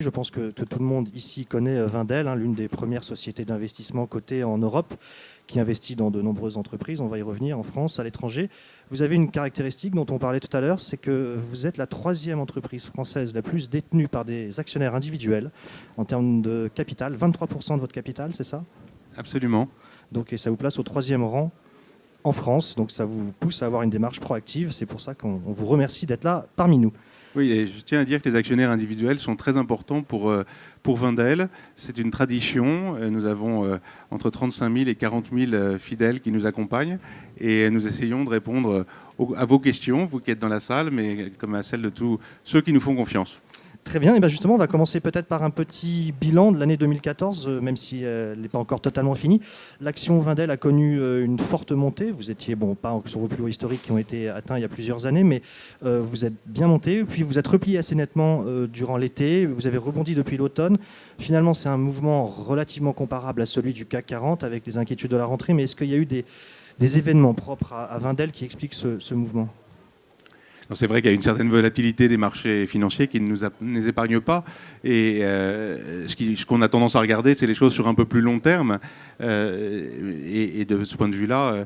Je pense que tout le monde ici connaît Wendel, l'une des premières sociétés d'investissement cotées en Europe, qui investit dans de nombreuses entreprises. On va y revenir en France, à l'étranger. Vous avez une caractéristique dont on parlait tout à l'heure, c'est que vous êtes la troisième entreprise française la plus détenue par des actionnaires individuels en termes de capital. 23% de votre capital, c'est ça? Absolument. Donc, et ça vous place au troisième rang en France. Donc ça vous pousse à avoir une démarche proactive. C'est pour ça qu'on vous remercie d'être là parmi nous. Oui, et je tiens à dire que les actionnaires individuels sont très importants pour Wendel. C'est une tradition. Nous avons entre 35 000 et 40 000 fidèles qui nous accompagnent. Et nous essayons de répondre à vos questions, vous qui êtes dans la salle, mais comme à celles de tous ceux qui nous font confiance. Très bien, et bien justement, on va commencer peut-être par un petit bilan de l'année 2014, même si elle n'est pas encore totalement finie. L'action Wendel a connu une forte montée. Vous étiez, pas sur vos plus hauts historiques qui ont été atteints il y a plusieurs années, mais vous êtes bien monté. Puis vous êtes replié assez nettement durant l'été. Vous avez rebondi depuis l'automne. Finalement, c'est un mouvement relativement comparable à celui du CAC 40 avec les inquiétudes de la rentrée. Mais est-ce qu'il y a eu des événements propres à Wendel qui expliquent ce mouvement ? C'est vrai qu'il y a une certaine volatilité des marchés financiers qui ne nous épargne pas. Et ce qu'on a tendance à regarder, c'est les choses sur un peu plus long terme. Et de ce point de vue-là,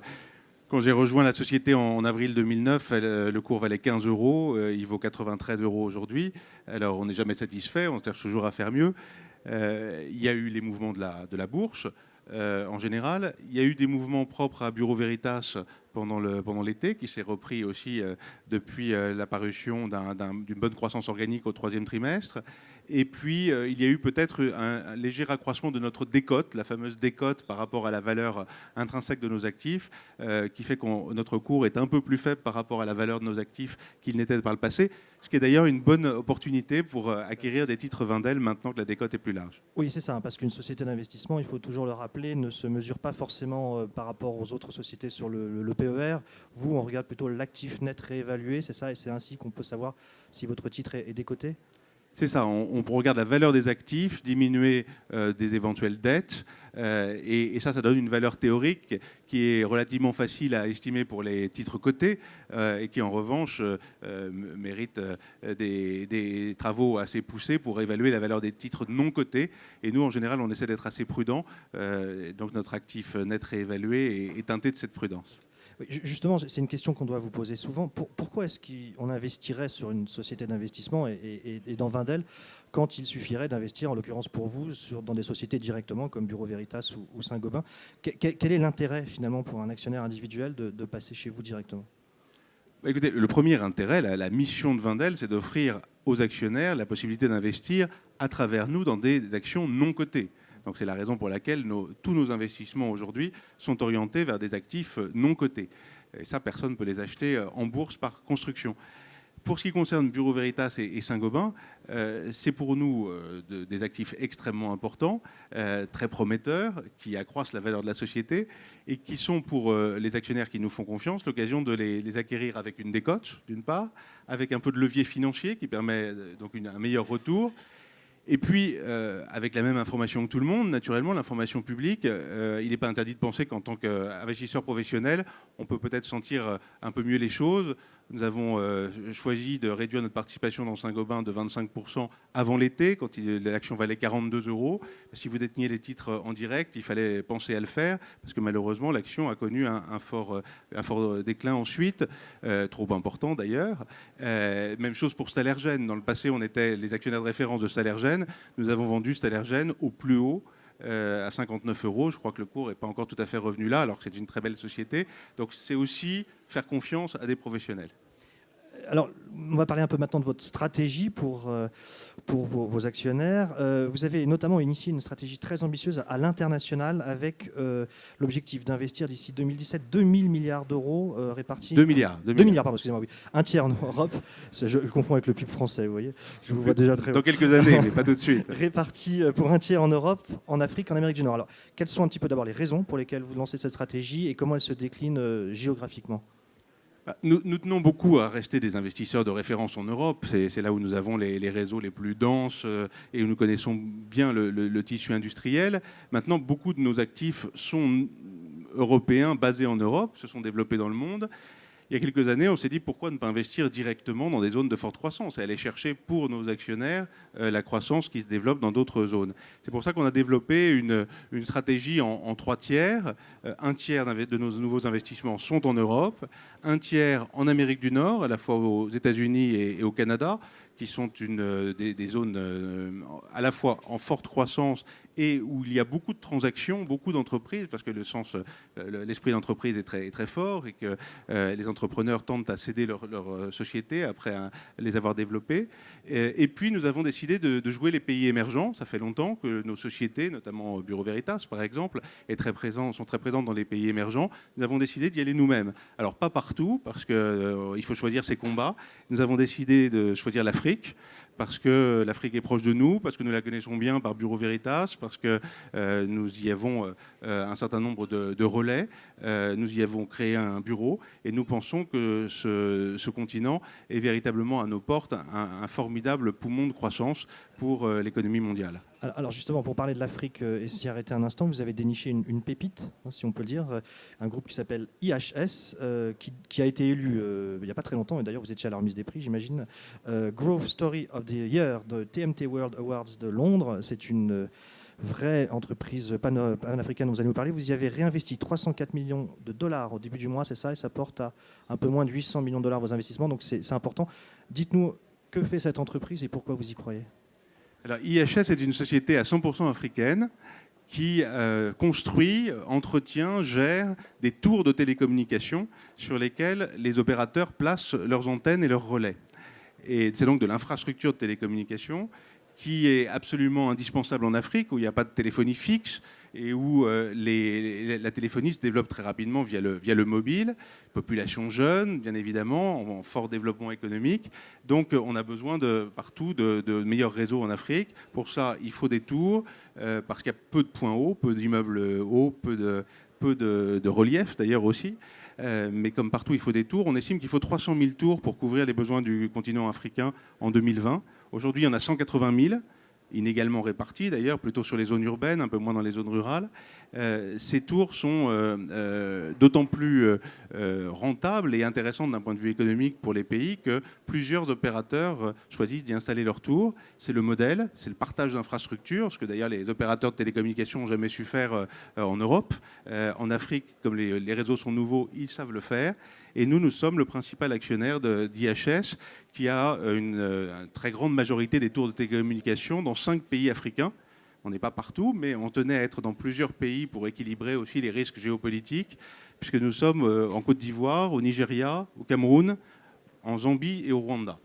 quand j'ai rejoint la société en avril 2009, le cours valait 15 €. Il vaut 93 € aujourd'hui. Alors, on n'est jamais satisfait. On cherche toujours à faire mieux. Il y a eu les mouvements de la bourse. En général, il y a eu des mouvements propres à Bureau Veritas pendant l'été, qui s'est repris aussi depuis l'apparition d'une bonne croissance organique au troisième trimestre. Et puis, il y a eu peut-être un léger accroissement de notre décote, la fameuse décote par rapport à la valeur intrinsèque de nos actifs, qui fait que notre cours est un peu plus faible par rapport à la valeur de nos actifs qu'il n'était par le passé, ce qui est d'ailleurs une bonne opportunité pour acquérir des titres Wendel maintenant que la décote est plus large. Oui, c'est ça, parce qu'une société d'investissement, il faut toujours le rappeler, ne se mesure pas forcément par rapport aux autres sociétés sur le PER. Vous, on regarde plutôt l'actif net réévalué, c'est ça, et c'est ainsi qu'on peut savoir si votre titre est décoté ? C'est ça, on regarde la valeur des actifs, diminuer des éventuelles dettes, et ça donne une valeur théorique qui est relativement facile à estimer pour les titres cotés, et qui en revanche mérite des travaux assez poussés pour évaluer la valeur des titres non cotés. Et nous, en général, on essaie d'être assez prudent, donc notre actif net réévalué est teinté de cette prudence. Justement, c'est une question qu'on doit vous poser souvent. Pourquoi est-ce qu'on investirait sur une société d'investissement et dans Wendel quand il suffirait d'investir, en l'occurrence pour vous, dans des sociétés directement comme Bureau Veritas ou Saint-Gobain ? Quel est l'intérêt finalement pour un actionnaire individuel de passer chez vous directement ? Écoutez, le premier intérêt, la mission de Wendel, c'est d'offrir aux actionnaires la possibilité d'investir à travers nous dans des actions non cotées. Donc c'est la raison pour laquelle tous nos investissements aujourd'hui sont orientés vers des actifs non cotés. Et ça, personne ne peut les acheter en bourse par construction. Pour ce qui concerne Bureau Veritas et Saint-Gobain, c'est pour nous des actifs extrêmement importants, très prometteurs, qui accroissent la valeur de la société et qui sont pour les actionnaires qui nous font confiance l'occasion de les acquérir avec une décote, d'une part, avec un peu de levier financier qui permet donc un meilleur retour. Et puis, avec la même information que tout le monde, naturellement, l'information publique, il n'est pas interdit de penser qu'en tant qu'investisseur professionnel, on peut peut-être sentir un peu mieux les choses. Nous avons choisi de réduire notre participation dans Saint-Gobain de 25% avant l'été, quand l'action valait 42 €. Si vous déteniez les titres en direct, il fallait penser à le faire, parce que malheureusement, l'action a connu un fort déclin ensuite, trop important d'ailleurs. Même chose pour Stalergen. Dans le passé, on était les actionnaires de référence de Stalergen. Nous avons vendu Stalergen au plus haut, à 59 €. Je crois que le cours n'est pas encore tout à fait revenu là, alors que c'est une très belle société. Donc c'est aussi faire confiance à des professionnels. Alors, on va parler un peu maintenant de votre stratégie pour vos actionnaires. Vous avez notamment initié une stratégie très ambitieuse à l'international avec l'objectif d'investir d'ici 2017 2 000 milliards d'euros répartis... 2 milliards. 2 milliards, pardon, excusez-moi, oui. Un tiers en Europe. Je confonds avec le PIB français, vous voyez. Je vous vois déjà très haut. Dans quelques années, mais pas tout de suite. Répartis pour un tiers en Europe, en Afrique, en Amérique du Nord. Alors, quelles sont un petit peu d'abord les raisons pour lesquelles vous lancez cette stratégie et comment elle se décline géographiquement ? Nous tenons beaucoup à rester des investisseurs de référence en Europe. C'est là où nous avons les réseaux les plus denses et où nous connaissons bien le tissu industriel. Maintenant, beaucoup de nos actifs sont européens, basés en Europe, se sont développés dans le monde. il y a quelques années, on s'est dit pourquoi ne pas investir directement dans des zones de forte croissance et aller chercher pour nos actionnaires la croissance qui se développe dans d'autres zones. C'est pour ça qu'on a développé une stratégie en 3 tiers. Un tiers de nos nouveaux investissements sont en Europe, un tiers en Amérique du Nord, à la fois aux États-Unis et au Canada, qui sont des zones à la fois en forte croissance et où il y a beaucoup de transactions, beaucoup d'entreprises, parce que l'esprit d'entreprise est très, très fort et que les entrepreneurs tentent à céder leur société après les avoir développées. Et puis nous avons décidé de jouer les pays émergents. Ça fait longtemps que nos sociétés, notamment Bureau Veritas par exemple, sont très présentes dans les pays émergents. Nous avons décidé d'y aller nous-mêmes. Alors pas partout, parce qu'il faut choisir ses combats. Nous avons décidé de choisir l'Afrique, parce que l'Afrique est proche de nous, parce que nous la connaissons bien par Bureau Veritas, parce que nous y avons un certain nombre de relais, nous y avons créé un bureau, et nous pensons que ce continent est véritablement à nos portes un formidable poumon de croissance pour l'économie mondiale. Alors justement, pour parler de l'Afrique et s'y arrêter un instant, vous avez déniché une pépite, si on peut le dire, un groupe qui s'appelle IHS, qui a été élu il n'y a pas très longtemps, et d'ailleurs vous étiez à la remise des prix, j'imagine, Growth Story of the Year de TMT World Awards de Londres. C'est une vraie entreprise panafricaine dont vous allez nous parler. Vous y avez réinvesti 304 millions de dollars au début du mois, c'est ça, et ça porte à un peu moins de 800 millions de dollars vos investissements, donc c'est important. Dites-nous, que fait cette entreprise et pourquoi vous y croyez ? Alors, IHS est une société à 100% africaine qui construit, entretient, gère des tours de télécommunications sur lesquels les opérateurs placent leurs antennes et leurs relais. Et c'est donc de l'infrastructure de télécommunications qui est absolument indispensable en Afrique, où il n'y a pas de téléphonie fixe et où la téléphonie se développe très rapidement via le mobile. Population jeune, bien évidemment, en fort développement économique. Donc on a besoin partout de meilleurs réseaux en Afrique. Pour ça, il faut des tours, parce qu'il y a peu de points hauts, peu d'immeubles hauts, peu de relief d'ailleurs aussi. Mais comme partout, il faut des tours. On estime qu'il faut 300 000 tours pour couvrir les besoins du continent africain en 2020. Aujourd'hui, il y en a 180 000, inégalement répartis d'ailleurs, plutôt sur les zones urbaines, un peu moins dans les zones rurales. Ces tours sont d'autant plus rentables et intéressantes d'un point de vue économique pour les pays que plusieurs opérateurs choisissent d'y installer leurs tours. C'est le modèle, c'est le partage d'infrastructures, ce que d'ailleurs les opérateurs de télécommunications n'ont jamais su faire en Europe. En Afrique, comme les réseaux sont nouveaux, ils savent le faire. Et nous sommes le principal actionnaire d'IHS, qui a une très grande majorité des tours de télécommunications dans 5 pays africains. On n'est pas partout, mais on tenait à être dans plusieurs pays pour équilibrer aussi les risques géopolitiques, puisque nous sommes en Côte d'Ivoire, au Nigeria, au Cameroun, en Zambie et au Rwanda.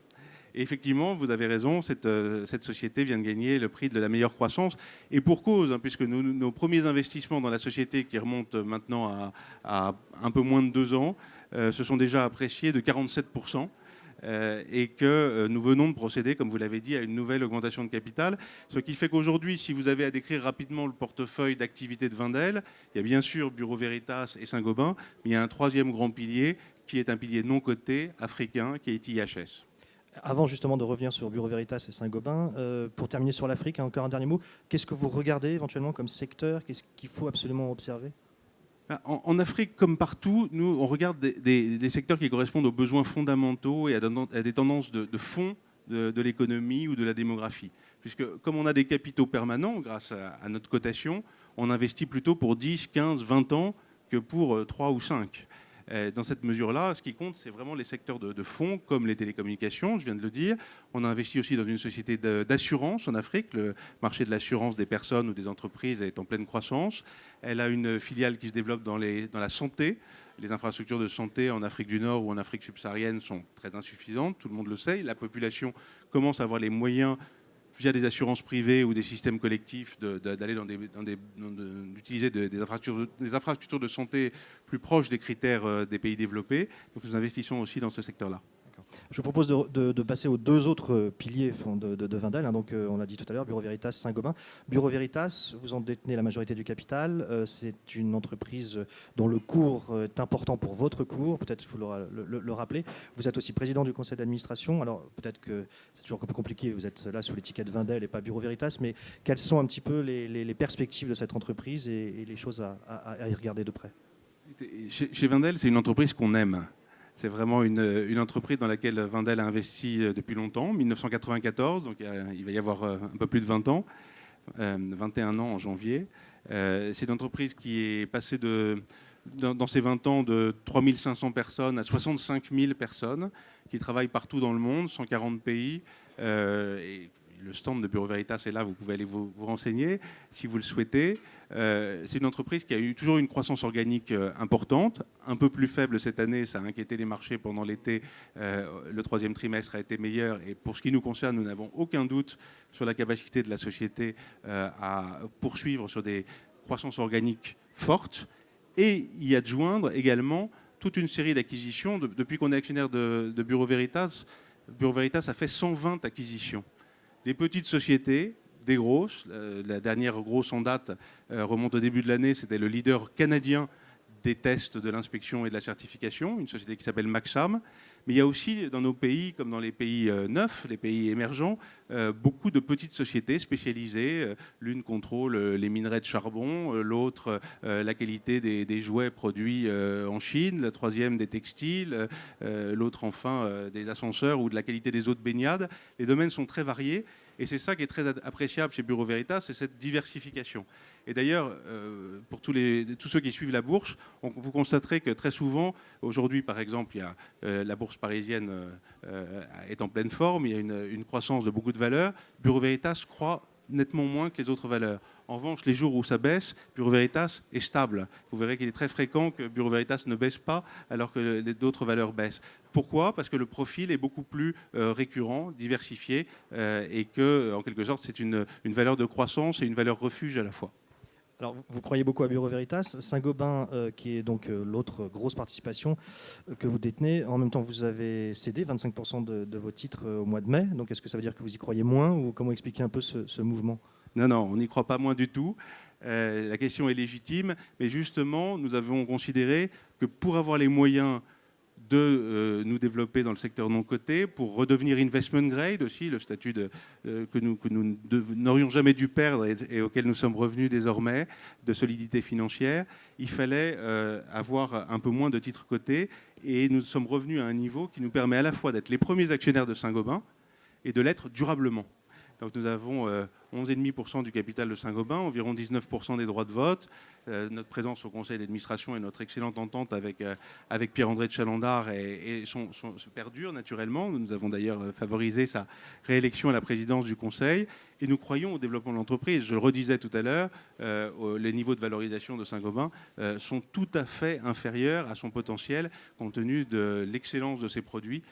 Et effectivement, vous avez raison, cette société vient de gagner le prix de la meilleure croissance. Et pour cause, puisque nos premiers investissements dans la société, qui remontent maintenant à un peu moins de 2 ans, se sont déjà appréciés de 47%. Et que nous venons de procéder, comme vous l'avez dit, à une nouvelle augmentation de capital. Ce qui fait qu'aujourd'hui, si vous avez à décrire rapidement le portefeuille d'activité de Wendel, il y a bien sûr Bureau Veritas et Saint-Gobain, mais il y a un troisième grand pilier qui est un pilier non coté africain, qui est IHS. Avant justement de revenir sur Bureau Veritas et Saint-Gobain, pour terminer sur l'Afrique, encore un dernier mot, qu'est-ce que vous regardez éventuellement comme secteur ? Qu'est-ce qu'il faut absolument observer ? En Afrique, comme partout, nous, on regarde des secteurs qui correspondent aux besoins fondamentaux et à des tendances de fond de l'économie ou de la démographie. Puisque comme on a des capitaux permanents grâce à notre cotation, on investit plutôt pour 10, 15, 20 ans que pour 3 ou 5. Dans cette mesure-là, ce qui compte, c'est vraiment les secteurs de fonds, comme les télécommunications, je viens de le dire. On a investi aussi dans une société d'assurance en Afrique. Le marché de l'assurance des personnes ou des entreprises est en pleine croissance. Elle a une filiale qui se développe dans la santé. Les infrastructures de santé en Afrique du Nord ou en Afrique subsaharienne sont très insuffisantes, tout le monde le sait. La population commence à avoir les moyens, via des assurances privées ou des systèmes collectifs, d'aller d'utiliser des infrastructures de santé plus proches des critères des pays développés. Donc nous investissons aussi dans ce secteur-là. Je vous propose de passer aux 2 autres piliers de Wendel. Donc, on l'a dit tout à l'heure, Bureau Veritas, Saint-Gobain. Bureau Veritas, vous en détenez la majorité du capital. C'est une entreprise dont le cours est important pour votre cours. Peut-être vous le rappeler. Vous êtes aussi président du conseil d'administration. Alors, peut-être que c'est toujours un peu compliqué. Vous êtes là sous l'étiquette Wendel et pas Bureau Veritas. Mais quelles sont un petit peu les perspectives de cette entreprise et les choses à y regarder de près ? Chez Wendel, c'est une entreprise qu'on aime. C'est vraiment une entreprise dans laquelle Wendel a investi depuis longtemps, 1994, donc il va y avoir un peu plus de 20 ans, 21 ans en janvier. C'est une entreprise qui est passée dans ces 20 ans de 3500 personnes à 65 000 personnes qui travaillent partout dans le monde, 140 pays. Et le stand de Bureau Veritas est là, vous pouvez aller vous renseigner si vous le souhaitez. C'est une entreprise qui a eu toujours une croissance organique importante, un peu plus faible cette année, ça a inquiété les marchés pendant l'été. Le troisième trimestre a été meilleur et pour ce qui nous concerne, nous n'avons aucun doute sur la capacité de la société à poursuivre sur des croissances organiques fortes et y adjoindre également toute une série d'acquisitions. Depuis qu'on est actionnaire de Bureau Veritas a fait 120 acquisitions. Des petites sociétés, des grosses. La dernière grosse en date remonte au début de l'année. C'était le leader canadien des tests de l'inspection et de la certification, une société qui s'appelle Maxam. Mais il y a aussi dans nos pays, comme dans les pays neufs, les pays émergents, beaucoup de petites sociétés spécialisées. L'une contrôle les minerais de charbon, l'autre la qualité des jouets produits en Chine, la troisième des textiles, l'autre enfin des ascenseurs ou de la qualité des eaux de baignade. Les domaines sont très variés et c'est ça qui est très appréciable chez Bureau Veritas, c'est cette diversification. Et d'ailleurs, pour tous ceux qui suivent la bourse, vous constaterez que très souvent, aujourd'hui par exemple, il y a, la bourse parisienne est en pleine forme, il y a une croissance de beaucoup de valeurs. Bureau Veritas croît nettement moins que les autres valeurs. En revanche, les jours où ça baisse, Bureau Veritas est stable. Vous verrez qu'il est très fréquent que Bureau Veritas ne baisse pas alors que d'autres valeurs baissent. Pourquoi ? Parce que le profil est beaucoup plus récurrent, diversifié et que, en quelque sorte, c'est une valeur de croissance et une valeur refuge à la fois. Alors, vous croyez beaucoup à Bureau Veritas. Saint-Gobain, qui est donc l'autre grosse participation que vous détenez, en même temps, vous avez cédé 25% de vos titres au mois de mai. Donc, est-ce que ça veut dire que vous y croyez moins ou comment expliquer un peu ce mouvement ? Non, on n'y croit pas moins du tout. La question est légitime, mais justement, nous avons considéré que pour avoir les moyens de nous développer dans le secteur non coté, pour redevenir investment grade aussi, le statut que nous n'aurions jamais dû perdre et auquel nous sommes revenus désormais, de solidité financière, il fallait avoir un peu moins de titres cotés et nous sommes revenus à un niveau qui nous permet à la fois d'être les premiers actionnaires de Saint-Gobain et de l'être durablement. Donc nous avons 11,5% du capital de Saint-Gobain, environ 19% des droits de vote. Notre présence au conseil d'administration et notre excellente entente avec Pierre-André de Chalandard se perdure naturellement. Nous avons d'ailleurs favorisé sa réélection à la présidence du conseil. Et nous croyons au développement de l'entreprise. Je le redisais tout à l'heure, les niveaux de valorisation de Saint-Gobain sont tout à fait inférieurs à son potentiel compte tenu de l'excellence de ses produits,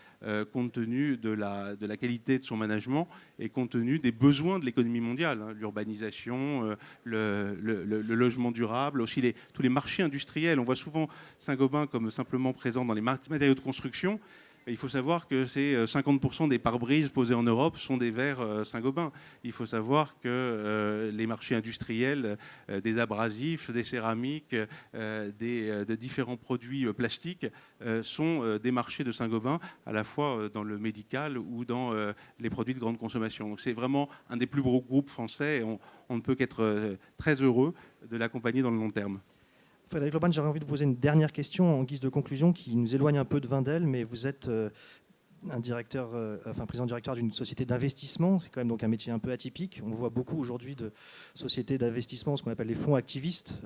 compte tenu de la qualité de son management et compte tenu des besoins de l'économie mondiale, hein, l'urbanisation, le logement durable, aussi tous les marchés industriels. On voit souvent Saint-Gobain comme simplement présent dans les matériaux de construction. Il faut savoir que 50% des pare-brises posés en Europe sont des verres Saint-Gobain. Il faut savoir que les marchés industriels, des abrasifs, des céramiques, de différents produits plastiques sont des marchés de Saint-Gobain, à la fois dans le médical ou dans les produits de grande consommation. Donc c'est vraiment un des plus gros groupes français et on ne peut qu'être très heureux de l'accompagner dans le long terme. Frédéric Loban, j'aurais envie de poser une dernière question en guise de conclusion qui nous éloigne un peu de Wendel, mais vous êtes président directeur d'une société d'investissement. C'est quand même donc un métier un peu atypique. On voit beaucoup aujourd'hui de sociétés d'investissement, ce qu'on appelle les fonds activistes,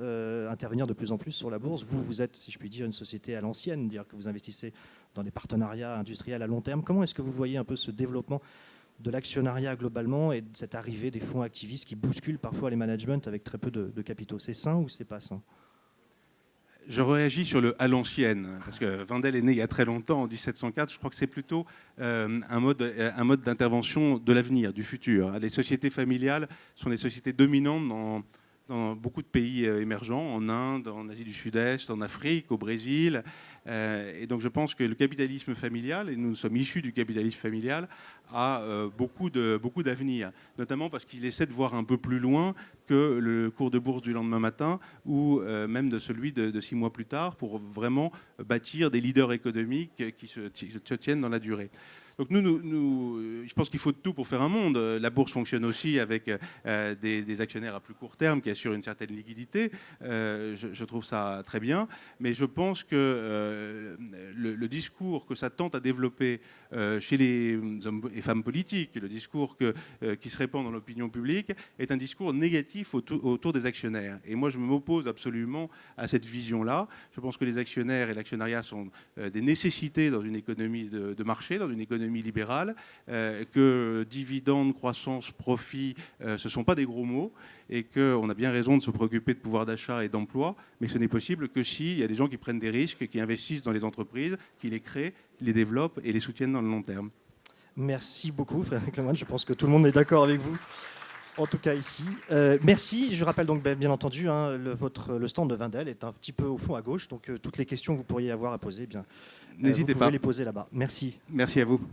intervenir de plus en plus sur la bourse. Vous êtes, si je puis dire, une société à l'ancienne, dire que vous investissez dans des partenariats industriels à long terme. Comment est-ce que vous voyez un peu ce développement de l'actionnariat globalement et de cette arrivée des fonds activistes qui bousculent parfois les managements avec très peu de capitaux ? C'est sain ou c'est pas sain ? Je réagis sur le à l'ancienne, parce que Wendel est né il y a très longtemps, en 1704. Je crois que c'est plutôt un mode d'intervention de l'avenir, du futur. Les sociétés familiales sont des sociétés dominantes dans beaucoup de pays émergents, en Inde, en Asie du Sud-Est, en Afrique, au Brésil. Et donc je pense que le capitalisme familial, et nous sommes issus du capitalisme familial, a beaucoup d'avenir, notamment parce qu'il essaie de voir un peu plus loin que le cours de bourse du lendemain matin ou même de celui de 6 mois plus tard pour vraiment bâtir des leaders économiques qui se tiennent dans la durée. Donc je pense qu'il faut de tout pour faire un monde. La bourse fonctionne aussi avec des actionnaires à plus court terme qui assurent une certaine liquidité. Je trouve ça très bien. Mais je pense que le discours que ça tente à développer chez les hommes et femmes politiques, le discours qui se répand dans l'opinion publique, est un discours négatif autour des actionnaires. Et moi, je m'oppose absolument à cette vision-là. Je pense que les actionnaires et l'actionnariat sont des nécessités dans une économie de marché, dans une économie libérale, que dividendes, croissance, profit, ce ne sont pas des gros mots, et qu'on a bien raison de se préoccuper de pouvoir d'achat et d'emploi, mais ce n'est possible que s'il y a des gens qui prennent des risques, qui investissent dans les entreprises, qui les créent, qui les développent et les soutiennent dans le long terme. Merci beaucoup, Frédéric Lemoine. Je pense que tout le monde est d'accord avec vous. En tout cas ici. Merci. Je rappelle donc bien entendu, le stand de Wendel est un petit peu au fond à gauche. Donc toutes les questions que vous pourriez avoir à poser, n'hésitez vous pas. pouvez les poser là-bas. Merci. Merci à vous.